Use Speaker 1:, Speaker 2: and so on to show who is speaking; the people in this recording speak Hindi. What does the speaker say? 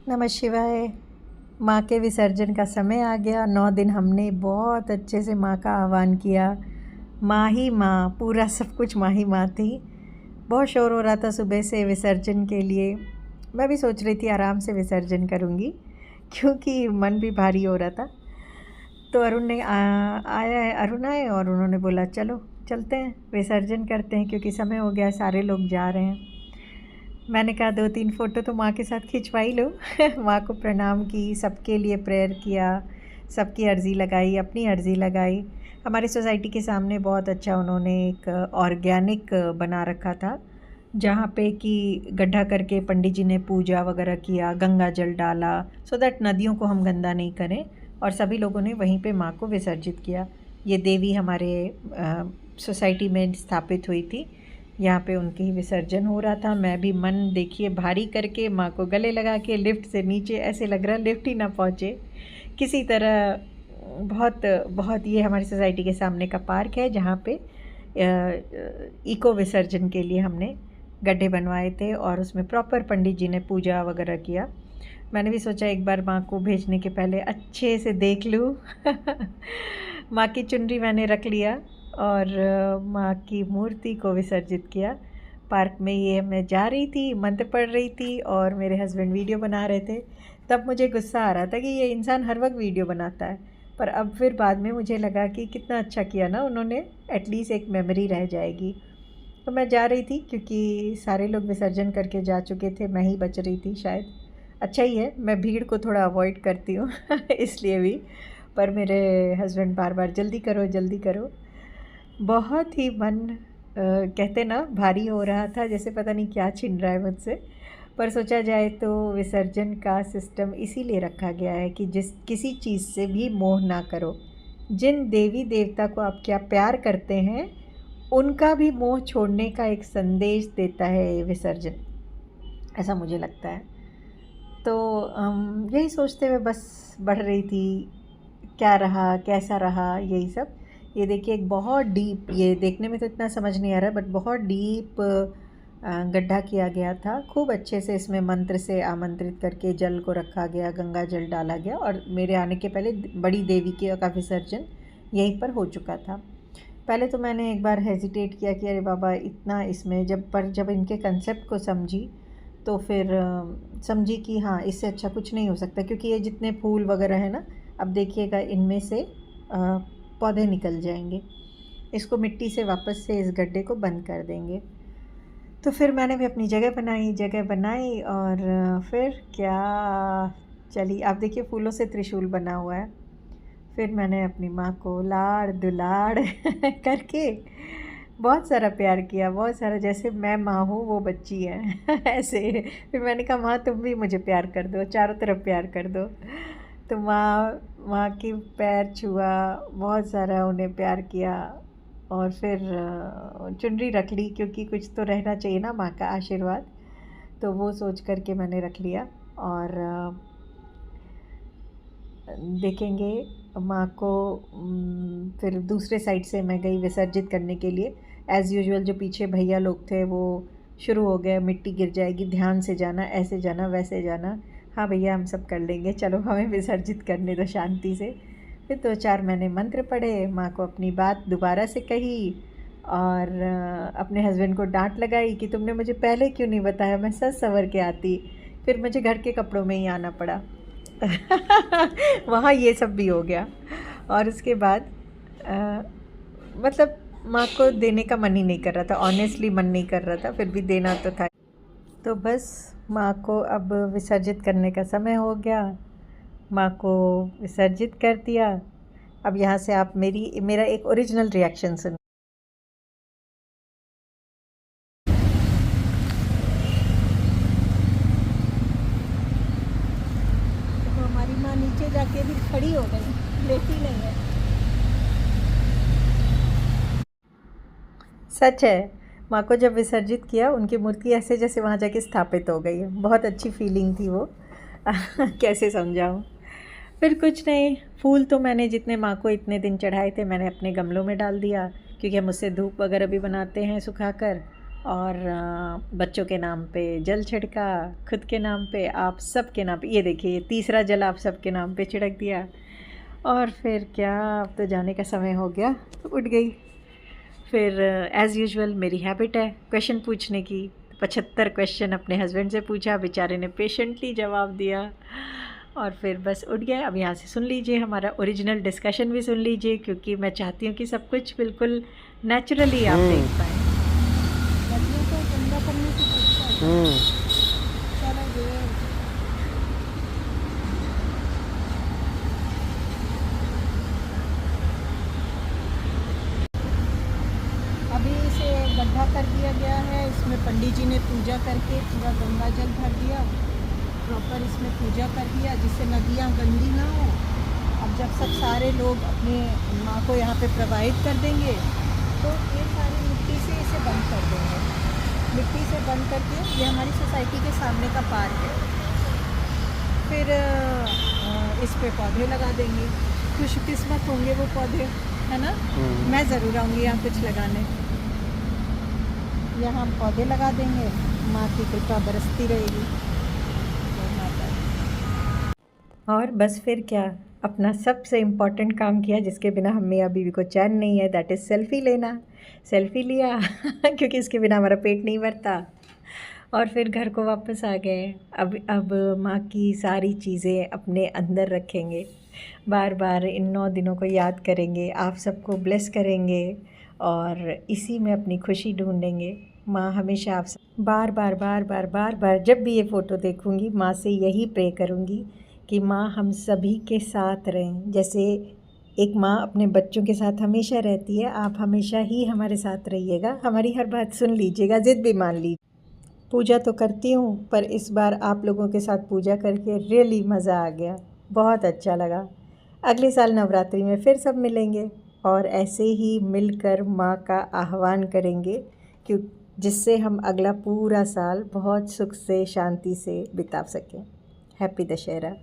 Speaker 1: नमः शिवाय। माँ के विसर्जन का समय आ गया। 9 दिन हमने बहुत अच्छे से माँ का आह्वान किया। माँ ही माँ, पूरा सब कुछ माँ ही माँ थी। बहुत शोर हो रहा था सुबह से विसर्जन के लिए। मैं भी सोच रही थी आराम से विसर्जन करूँगी क्योंकि मन भी भारी हो रहा था। तो अरुण आए और उन्होंने बोला चलो चलते हैं विसर्जन करते हैं, क्योंकि समय हो गया, सारे लोग जा रहे हैं। मैंने कहा 2-3 फ़ोटो तो माँ के साथ खिंचवा ही लो। माँ को प्रणाम की, सबके लिए प्रेयर किया, सबकी अर्ज़ी लगाई, अपनी अर्ज़ी लगाई। हमारी सोसाइटी के सामने बहुत अच्छा उन्होंने एक ऑर्गेनिक बना रखा था, जहाँ पे कि गड्ढा करके पंडित जी ने पूजा वगैरह किया, गंगा जल डाला, सो दैट नदियों को हम गंदा नहीं करें, और सभी लोगों ने वहीं पे माँ को विसर्जित किया। ये देवी हमारे सोसाइटी में स्थापित हुई थी, यहाँ पे उनके ही विसर्जन हो रहा था। मैं भी मन देखिए भारी करके माँ को गले लगा के लिफ्ट से नीचे, ऐसे लग रहा लिफ्ट ही ना पहुँचे किसी तरह। बहुत बहुत ये हमारी सोसाइटी के सामने का पार्क है, जहाँ पे इको विसर्जन के लिए हमने गड्ढे बनवाए थे और उसमें प्रॉपर पंडित जी ने पूजा वगैरह किया। मैंने भी सोचा एक बार माँ को भेजने के पहले अच्छे से देख लूँ। माँ की चुनरी मैंने रख लिया और माँ की मूर्ति को विसर्जित किया पार्क में। ये मैं जा रही थी, मंत्र पढ़ रही थी और मेरे हस्बैंड वीडियो बना रहे थे। तब मुझे गुस्सा आ रहा था कि ये इंसान हर वक्त वीडियो बनाता है, पर अब फिर बाद में मुझे लगा कि कितना अच्छा किया ना उन्होंने, एटलीस्ट एक मेमोरी रह जाएगी। तो मैं जा रही थी क्योंकि सारे लोग विसर्जन करके जा चुके थे, मैं ही बच रही थी शायद। अच्छा ही है, मैं भीड़ को थोड़ा अवॉइड करती हूँ इसलिए भी। पर मेरे हस्बैंड बार बार जल्दी करो जल्दी करो। बहुत ही मन कहते ना भारी हो रहा था, जैसे पता नहीं क्या छिन रहा है मुझसे। पर सोचा जाए तो विसर्जन का सिस्टम इसीलिए रखा गया है कि जिस किसी चीज़ से भी मोह ना करो। जिन देवी देवता को आप क्या प्यार करते हैं, उनका भी मोह छोड़ने का एक संदेश देता है ये विसर्जन, ऐसा मुझे लगता है। तो यही सोचते हुए बस बढ़ रही थी, क्या रहा कैसा रहा यही सब। ये देखिए एक बहुत डीप, ये देखने में तो इतना समझ नहीं आ रहा बट बहुत डीप गड्ढा किया गया था। खूब अच्छे से इसमें मंत्र से आमंत्रित करके जल को रखा गया, गंगा जल डाला गया, और मेरे आने के पहले बड़ी देवी का विसर्जन यहीं पर हो चुका था। पहले तो मैंने एक बार हेजिटेट किया कि अरे बाबा इतना इसमें, जब इनके कंसेप्ट को समझी तो फिर समझी कि हाँ इससे अच्छा कुछ नहीं हो सकता, क्योंकि ये जितने फूल वगैरह है ना, अब देखिएगा इनमें से पौधे निकल जाएंगे। इसको मिट्टी से वापस से इस गड्ढे को बंद कर देंगे। तो फिर मैंने भी अपनी जगह बनाई और फिर क्या चली, आप देखिए फूलों से त्रिशूल बना हुआ है। फिर मैंने अपनी माँ को लाड़ दुलाड़ करके बहुत सारा प्यार किया, बहुत सारा, जैसे मैं माँ हूँ वो बच्ची है ऐसे। फिर मैंने कहा माँ तुम भी मुझे प्यार कर दो, चारों तरफ प्यार कर दो। तो माँ की पैर छुआ, बहुत सारा उन्हें प्यार किया, और फिर चुनरी रख ली, क्योंकि कुछ तो रहना चाहिए ना माँ का आशीर्वाद। तो वो सोच कर के मैंने रख लिया। और देखेंगे माँ को। फिर दूसरे साइड से मैं गई विसर्जित करने के लिए। एज़ यूजुअल जो पीछे भैया लोग थे वो शुरू हो गए, मिट्टी गिर जाएगी, ध्यान से जाना, ऐसे जाना वैसे जाना। हाँ भैया हम सब कर लेंगे, चलो हमें विसर्जित करने दो शांति से। फिर 2-4 मैंने मंत्र पढ़े, माँ को अपनी बात दोबारा से कही, और अपने हस्बैंड को डांट लगाई कि तुमने मुझे पहले क्यों नहीं बताया, मैं सज सवर के आती। फिर मुझे घर के कपड़ों में ही आना पड़ा। वहाँ ये सब भी हो गया। और उसके बाद मतलब माँ को देने का मन ही नहीं कर रहा था, ऑनेस्टली मन नहीं कर रहा था, फिर भी देना तो था। तो बस माँ को अब विसर्जित करने का समय हो गया। माँ को विसर्जित कर दिया। अब यहाँ से आप मेरा एक ओरिजिनल रिएक्शन सुन। तो हमारी माँ नीचे जाके भी खड़ी हो गई, लेटी नहीं है। सच है, माँ को जब विसर्जित किया उनकी मूर्ति ऐसे जैसे वहाँ जाके स्थापित हो गई है। बहुत अच्छी फीलिंग थी वो। कैसे समझाऊँ। फिर कुछ नहीं, फूल तो मैंने जितने माँ को इतने दिन चढ़ाए थे मैंने अपने गमलों में डाल दिया, क्योंकि हम उससे धूप वगैरह भी बनाते हैं सुखाकर। और बच्चों के नाम पे जल छिड़का, खुद के नाम पे, आप सब के नाम पे। ये देखिए तीसरा जल आप सब के नाम पे छिड़क दिया। और फिर क्या, अब तो जाने का समय हो गया, तो उठ गई। फिर एज़ यूजुअल मेरी हैबिट है क्वेश्चन पूछने की। 75 क्वेश्चन अपने हस्बैंड से पूछा, बेचारे ने पेशेंटली जवाब दिया। और फिर बस उठ गए। अब यहाँ से सुन लीजिए, हमारा ओरिजिनल डिस्कशन भी सुन लीजिए, क्योंकि मैं चाहती हूँ कि सब कुछ बिल्कुल नेचुरली आप देख पाएँ।
Speaker 2: नदियों को गंदा करने की कोशिश है। चलो ये अभी इसे गड्ढा कर दिया गया है। इसमें पंडित जी ने पूजा करके पूरा गंगा जल भर दिया, प्रॉपर इसमें पूजा कर दिया, जिससे नदियाँ गंदी ना हो। अब जब सब सारे लोग अपने माँ को यहाँ पे प्रवाहित कर देंगे, तो ये सारी मिट्टी से इसे बंद कर देंगे। मिट्टी से बंद करके, ये हमारी सोसाइटी के सामने का पार्क है, फिर इस पे पौधे लगा देंगे। खुशकिस्मत होंगे वो पौधे, है ना। मैं ज़रूर आऊँगी यहाँ कुछ लगाने। यहाँ हम पौधे लगा देंगे, माँ की कृपा बरसती रहेगी। जय माता दी।
Speaker 1: और बस फिर क्या, अपना सबसे इम्पॉर्टेंट काम किया, जिसके बिना हम मियाँ बीवी को चैन नहीं है, दैट इज़ सेल्फ़ी लेना। सेल्फ़ी लिया क्योंकि इसके बिना हमारा पेट नहीं भरता। और फिर घर को वापस आ गए। अब माँ की सारी चीज़ें अपने अंदर रखेंगे, बार बार इन 9 दिनों को याद करेंगे, आप सबको ब्लेस करेंगे और इसी में अपनी खुशी ढूंढेंगे। माँ हमेशा आप सब बार बार बार बार बार बार जब भी ये फ़ोटो देखूँगी, माँ से यही प्रे करूँगी कि माँ हम सभी के साथ रहें। जैसे एक माँ अपने बच्चों के साथ हमेशा रहती है, आप हमेशा ही हमारे साथ रहिएगा, हमारी हर बात सुन लीजिएगा, ज़िद भी मान लीजिए। पूजा तो करती हूँ, पर इस बार आप लोगों के साथ पूजा करके रियली मज़ा आ गया, बहुत अच्छा लगा। अगले साल नवरात्रि में फिर सब मिलेंगे और ऐसे ही मिलकर माँ का आह्वान करेंगे, क्यों जिससे हम अगला पूरा साल बहुत सुख से शांति से बिता सकें। हैप्पी दशहरा।